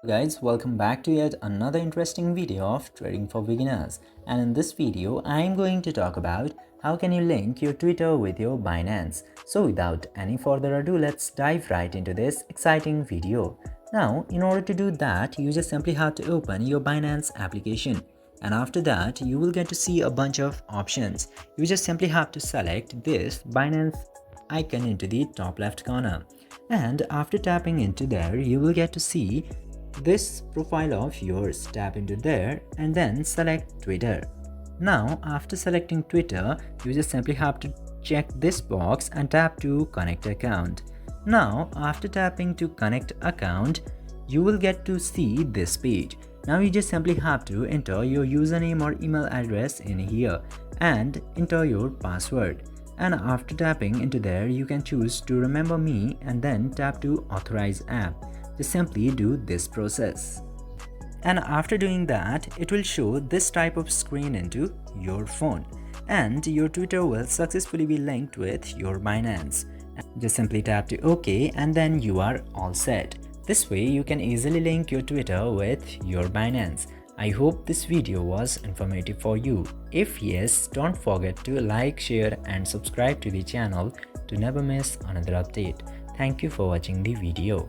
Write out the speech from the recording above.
Guys, welcome back to yet another interesting video of trading for beginners. And in this video I am going to talk about how can you link your Twitter with your Binance. So without any further ado, let's dive right into this exciting video. Now in order to do that, you just simply have to open your Binance application, and after that you will get to see a bunch of options. You just simply have to select this Binance icon into the top left corner, and after tapping into there you will get to see this profile of yours. Tap into there and then select Twitter. Now after selecting Twitter, you just simply have to check this box and tap to connect account. Now after tapping to connect account, you will get to see this page. Now you just simply have to enter your username or email address in here and enter your password. And after tapping into there, you can choose to remember me and then tap to authorize app. Just simply do this process. And after doing that, it will show this type of screen into your phone, and your Twitter will successfully be linked with your Binance. Just simply tap to OK and then you are all set. This way you can easily link your Twitter with your Binance. I hope this video was informative for you. If yes, don't forget to like, share and subscribe to the channel to never miss another update. Thank you for watching the video.